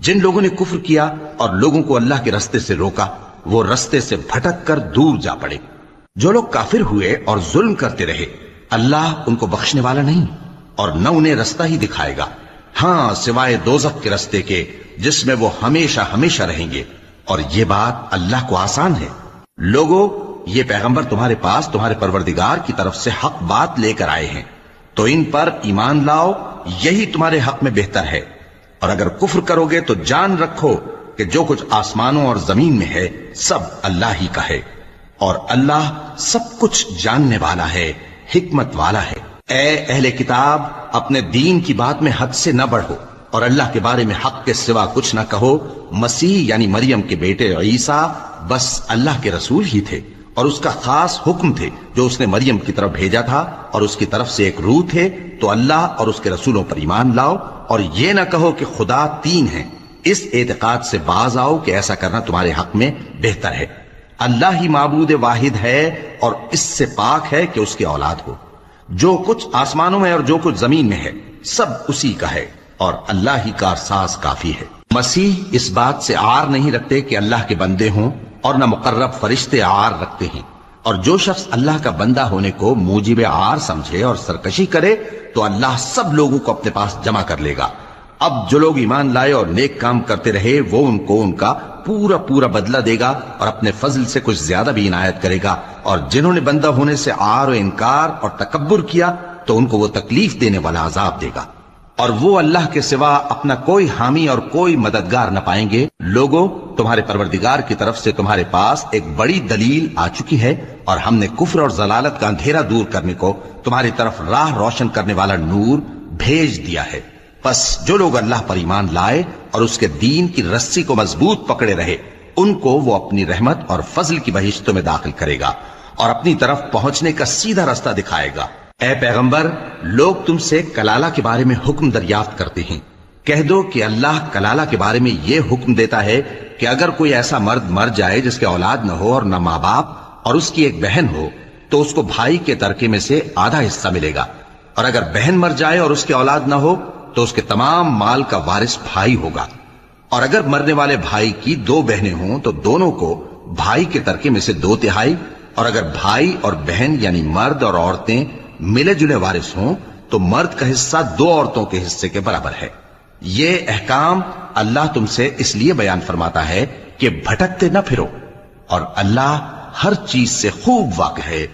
جن لوگوں نے کفر کیا اور لوگوں کو اللہ کے رستے سے روکا وہ رستے سے بھٹک کر دور جا پڑے۔ جو لوگ کافر ہوئے اور ظلم کرتے رہے اللہ ان کو بخشنے والا نہیں اور نہ انہیں رستہ ہی دکھائے گا، ہاں سوائے دوزخ کے رستے کے جس میں وہ ہمیشہ ہمیشہ رہیں گے، اور یہ بات اللہ کو آسان ہے۔ لوگو، یہ پیغمبر تمہارے پاس تمہارے پروردگار کی طرف سے حق بات لے کر آئے ہیں، تو ان پر ایمان لاؤ، یہی تمہارے حق میں بہتر ہے، اور اگر کفر کرو گے تو جان رکھو کہ جو کچھ آسمانوں اور زمین میں ہے سب اللہ ہی کا ہے، اور اللہ سب کچھ جاننے والا ہے، حکمت والا ہے۔ اے اہل کتاب، اپنے دین کی بات میں حد سے نہ بڑھو اور اللہ کے بارے میں حق کے سوا کچھ نہ کہو۔ مسیح یعنی مریم کے بیٹے عیسیٰ بس اللہ کے رسول ہی تھے اور اس کا خاص حکم تھے جو اس نے مریم کی طرف بھیجا تھا، اور اس کی طرف سے ایک روح تھے، تو اللہ اور اس کے رسولوں پر ایمان لاؤ، اور یہ نہ کہو کہ خدا تین ہیں۔ اس اعتقاد سے باز آؤ کہ ایسا کرنا تمہارے حق میں بہتر ہے۔ اللہ ہی معبود واحد ہے اور اس سے پاک ہے کہ اس کی اولاد ہو۔ جو کچھ آسمانوں میں اور جو کچھ زمین میں ہے سب اسی کا ہے، اور اللہ ہی کارساز کافی ہے۔ مسیح اس بات سے عار نہیں رکھتے کہ اللہ کے بندے ہوں، اور نہ مقرب فرشتے عار رکھتے ہیں، اور جو شخص اللہ کا بندہ ہونے کو موجب عار سمجھے اور سرکشی کرے تو اللہ سب لوگوں کو اپنے پاس جمع کر لے گا۔ اب جو لوگ ایمان لائے اور نیک کام کرتے رہے وہ ان کو ان کا پورا پورا بدلہ دے گا اور اپنے فضل سے کچھ زیادہ بھی عنایت کرے گا، اور جنہوں نے بندہ ہونے سے عار و انکار اور تکبر کیا تو ان کو وہ تکلیف دینے والا عذاب دے گا، اور وہ اللہ کے سوا اپنا کوئی حامی اور کوئی مددگار نہ پائیں گے۔ لوگوں، تمہارے پروردگار کی طرف سے تمہارے پاس ایک بڑی دلیل آ چکی ہے، اور ہم نے کفر اور ضلالت کا اندھیرا دور کرنے کو تمہاری طرف راہ روشن کرنے والا نور بھیج دیا ہے۔ پس جو لوگ اللہ پر ایمان لائے اور اس کے دین کی رسی کو مضبوط پکڑے رہے ان کو وہ اپنی رحمت اور فضل کی بہشتوں میں داخل کرے گا اور اپنی طرف پہنچنے کا سیدھا راستہ دکھائے گا۔ اے پیغمبر، لوگ تم سے کلالہ کے بارے میں حکم دریافت کرتے ہیں، کہہ دو کہ اللہ کلالہ کے بارے میں یہ حکم دیتا ہے کہ اگر کوئی ایسا مرد مر جائے جس کے اولاد نہ ہو اور نہ ماں باپ اور اس کی ایک بہن ہو تو اس کو بھائی کے ترکے میں سے آدھا حصہ ملے گا، اور اگر بہن مر جائے اور اس کے اولاد نہ ہو تو اس کے تمام مال کا وارث بھائی ہوگا، اور اگر مرنے والے بھائی کی دو بہنیں ہوں تو دونوں کو بھائی کے ترکے میں سے 2/3، اور اگر بھائی اور بہن یعنی مرد اور عورتیں ملے جلے وارث ہوں تو مرد کا حصہ 2 عورتوں کے حصے کے برابر ہے۔ یہ احکام اللہ تم سے اس لیے بیان فرماتا ہے کہ بھٹکتے نہ پھرو، اور اللہ ہر چیز سے خوب واقف ہے۔